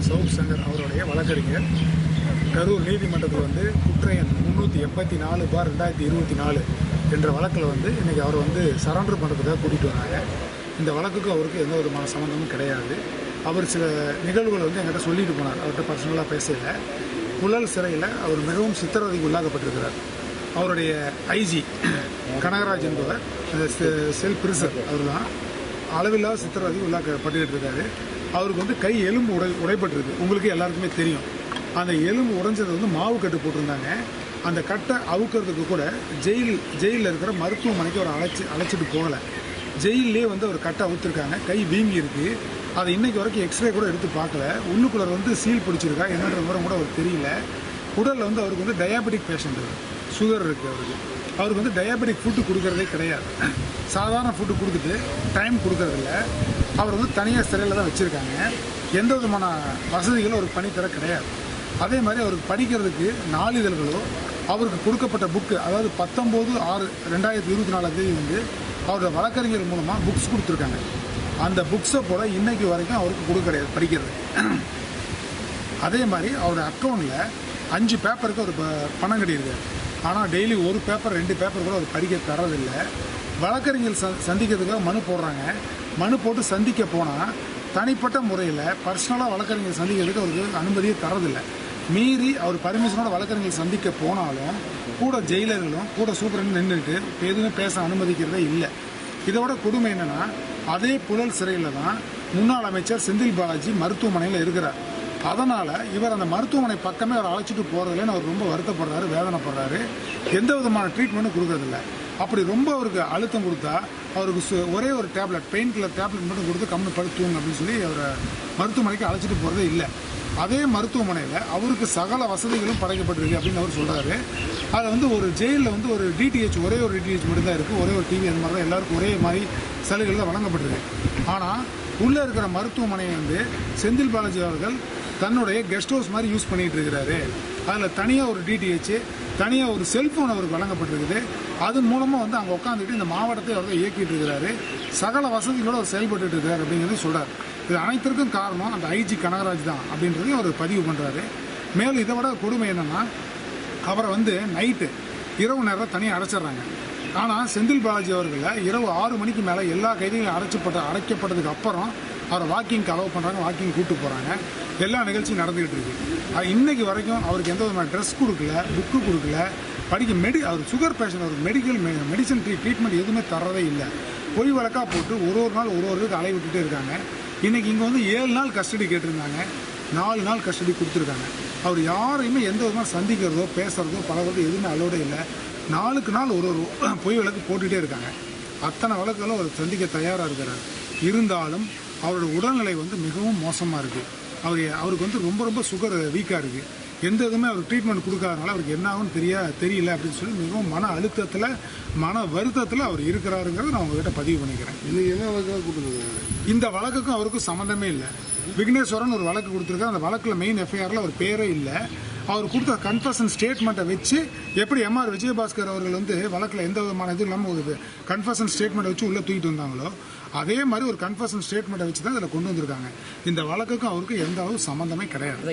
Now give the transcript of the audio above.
சவுப் சங்கர் அவருடைய வழக்கறிஞர் கரூர் நீதிமன்றத்தில் வந்து குற்ற எண் 384/2024 என்ற வழக்கில் வந்து இன்றைக்கி அவர் வந்து சரண்டர் பண்ணுறதுக்காக கூட்டிகிட்டு வந்தாங்க. இந்த வழக்குக்கு அவருக்கு எந்த விதமான சம்மந்தமும் கிடையாது. அவர் சில நிகழ்வுகளை வந்து என்கிட்ட சொல்லிட்டு போனார். அவர்கிட்ட பர்சனலாக பேசல. புழல் சிறையில் அவர் மிகவும் சித்திரவதைக்கு உள்ளாக்கப்பட்டிருக்கிறார். அவருடைய ஐஜி கனகராஜ் என்பவர் செல் பிரிசர் அவர் தான் அளவில்லாத சித்திரவதைக்கு உள்ளாக்கப்பட்டுக்கிட்டு இருக்காரு. அவருக்கு வந்து கை எலும்பு உடைப்பட்டிருக்கு. உங்களுக்கு எல்லாருக்குமே தெரியும். அந்த எலும்பு உடைஞ்சது வந்து மாவு கட்டு போட்டிருந்தாங்க. அந்த கட்டை அவுக்கிறதுக்கு கூட ஜெயிலில் இருக்கிற மருத்துவமனைக்கு அவர் அழைச்சிட்டு போகலை. ஜெயிலே வந்து அவர் கட்டை அவுத்திருக்காங்க. கை வீங்கி இருக்குது. அதை இன்றைக்கு வரைக்கும் எக்ஸ்ரே கூட எடுத்து பார்க்கல. உள்ளுக்குள்ளே வந்து சீல் பிடிச்சிருக்கா என்னன்ற விவரம் கூட அவருக்கு தெரியல. உடலில் வந்து அவருக்கு வந்து டயாபெட்டிக் பேஷண்ட், சுகர் இருக்குது. அவருக்கு வந்து டயாபெட்டிக் ஃபுட்டு கொடுக்கறதே கிடையாது. சாதாரண ஃபுட்டு கொடுத்துட்டு டைம் கொடுக்கறதில்ல. அவர் வந்து தனியாக சிறையில் தான் வச்சுருக்காங்க. எந்த விதமான வசதிகளும் அவருக்கு பண்ணித்தர கிடையாது. அதே மாதிரி அவருக்கு படிக்கிறதுக்கு நாளிதழ்களோ அவருக்கு கொடுக்கப்பட்ட புக்கு, அதாவது 19/6/2024 வந்து அவரோட வழக்கறிஞர் மூலமாக புக்ஸ் கொடுத்துருக்காங்க. அந்த புக்ஸை போல் இன்றைக்கு வரைக்கும் அவருக்கு கொடுக்க கிடையாது படிக்கிறது. அதே மாதிரி அவரோட அக்கௌண்ட்டில் 5 பேப்பருக்கு அவர் பணம் கட்டியிருக்காரு. ஆனால் டெய்லி 1 பேப்பர் 2 பேப்பர் கூட அவர் படிக்க தரதில்லை. வழக்கறிஞர் சந்திக்கிறதுக்காக மனு போடுறாங்க. மனு போட்டு சந்திக்க போனால் தனிப்பட்ட முறையில் பர்சனலாக வழக்கறிஞர் சந்திக்கிறதுக்கு அவருக்கு அனுமதியே தரதில்லை. மீறி அவர் பர்மிஷனோட வழக்கறிஞர் சந்திக்க போனாலும் கூட ஜெயிலர்களும் கூட சூப்பரண்ட் நின்றுட்டு எதுவுமே பேச அனுமதிக்கிறதே இல்லை. இதோட கொடுமை என்னென்னா, அதே புழல் சிறையில் தான் முன்னாள் அமைச்சர் செந்தில் பாலாஜி மருத்துவமனையில் இருக்கிறார். அதனால் இவர் அந்த மருத்துவமனை பக்கமே அவர் அழைச்சிட்டு போகிறதில்லன்னு அவர் ரொம்ப வருத்தப்படுறாரு, வேதனைப்படுறாரு. எந்த விதமான ட்ரீட்மெண்ட்டும் கொடுக்கறதில்ல. அப்படி ரொம்ப அவருக்கு அழுத்தம் கொடுத்தா அவருக்கு ஒரே ஒரு டேப்லெட், பெயின் கில்லர் டேப்லெட் மட்டும் கொடுத்து கம்மி படுத்துவோங்க அப்படின்னு சொல்லி அவரை மருத்துவமனைக்கு அழைச்சிட்டு போகிறதே இல்லை. அதே மருத்துவமனையில் அவருக்கு சகல வசதிகளும் படைக்கப்பட்டிருக்கு அப்படின்னு அவர் சொல்கிறாரு. அதில் வந்து ஒரு ஜெயிலில் வந்து ஒரு டிடிஹெச், ஒரே ஒரு டிடிஹெச் மட்டும்தான் இருக்குது. ஒரே ஒரு டிவி, அந்த மாதிரி தான் எல்லாருக்கும் ஒரே மாதிரி சலுகைகள் தான் வழங்கப்பட்டிருக்கு. ஆனால் உள்ளே இருக்கிற மருத்துவமனையை வந்து செந்தில் பாலாஜி அவர்கள் தன்னுடைய கெஸ்ட் ஹவுஸ் மாதிரி யூஸ் பண்ணிகிட்டு இருக்கிறாரு. அதில் தனியாக ஒரு டிடிஹெச், தனியாக ஒரு செல்ஃபோன் அவருக்கு வழங்கப்பட்டிருக்குது. அதன் மூலமாக வந்து அங்கே உட்காந்துட்டு இந்த மாவட்டத்தை அவர் இயக்கிட்டு இருக்கிறாரு. சகல வசதிகளோடு அவர் செயல்பட்டு இருக்கிறார் அப்படிங்கிறது சொல்கிறார். இது அனைத்திற்கும் காரணம் அந்த ஐஜி கனகராஜ் தான் அப்படின்றதையும் அவர் பதிவு பண்ணுறாரு. மேலும் இதை விட கொடுமை என்னென்னா, அவரை வந்து நைட்டு இரவு நேரம் தனியாக அடைச்சிட்றாங்க. ஆனால் செந்தில் பாலாஜி அவர்களை இரவு 6 மணிக்கு மேலே எல்லா கைதிகளும் அடைக்கப்பட்டதுக்கு அப்புறம் அவரை வாக்கிங்க்கு அலோவ் பண்ணுறாங்க, வாக்கிங் கூப்பிட்டு போகிறாங்க. எல்லா நிகழ்ச்சியும் நடந்துகிட்டு இருக்கு. இன்னைக்கு வரைக்கும் அவருக்கு எந்த விதமான ட்ரெஸ் கொடுக்கல, புக்கு கொடுக்கல, அவர் சுகர் பேஷண்ட், அவருக்கு மெடிசன் ட்ரீட்மெண்ட் எதுவுமே தரதே இல்லை. பொய் வழக்காக போட்டு ஒரு நாள் ஒரு இதுக்கு அலை விட்டுட்டே இருக்காங்க. இன்றைக்கி இங்கே வந்து 7 நாள் கஸ்டடி கேட்டிருந்தாங்க, 4 நாள் கஸ்டடி கொடுத்துருக்காங்க. அவர் யாரையுமே எந்த விதமாக சந்திக்கிறதோ பேசுகிறதோ பழகிறதோ எதுவுமே அலோடே இல்லை. நாளுக்கு நாள் ஒரு பொய் வழக்கு போட்டுகிட்டே இருக்காங்க. அத்தனை வழக்குகளும் அவர் சந்திக்க தயாராக இருக்கிறார். இருந்தாலும் அவரோட உடல்நிலை வந்து மிகவும் மோசமாக இருக்குது. அவருக்கு வந்து ரொம்ப சுகர் வீக்காக இருக்குது. எந்த விதமே அவருக்கு ட்ரீட்மெண்ட் கொடுக்காதனால அவருக்கு என்ன ஆகும்னு தெரியல அப்படின்னு சொல்லி மிகவும் மன அழுத்தத்தில், மன வருத்தத்தில் அவர் இருக்கிறாருங்கிறத நான் உங்ககிட்ட பதிவு பண்ணிக்கிறேன். இது என்ன வழக்காக கொடுத்துருக்காங்க? இந்த வழக்குக்கும் அவருக்கும் சம்மந்தமே இல்லை. விக்னேஸ்வரன் ஒரு வழக்கு கொடுத்துருக்காரு. அந்த வழக்கில் மெயின் எஃப்ஐஆரில் அவர் பேரே இல்லை. அவர் கொடுத்த கன்ஃபஷன் ஸ்டேட்மெண்ட்டை வச்சு எப்படி எம்ஆர் விஜயபாஸ்கர் அவர்கள் வந்து வழக்கில் எந்த விதமான இது இல்லாமல் ஒரு கன்ஃபஷன் ஸ்டேட்மெண்ட்டை வச்சு உள்ளே தூக்கிட்டு வந்தாங்களோ, அதே மாதிரி ஒரு கன்ஃபஷன் ஸ்டேட்மெண்ட்டை வச்சு தான் இதில் கொண்டு வந்திருக்காங்க. இந்த வழக்குக்கும் அவருக்கும் எந்த அளவு சம்மந்தமே கிடையாது.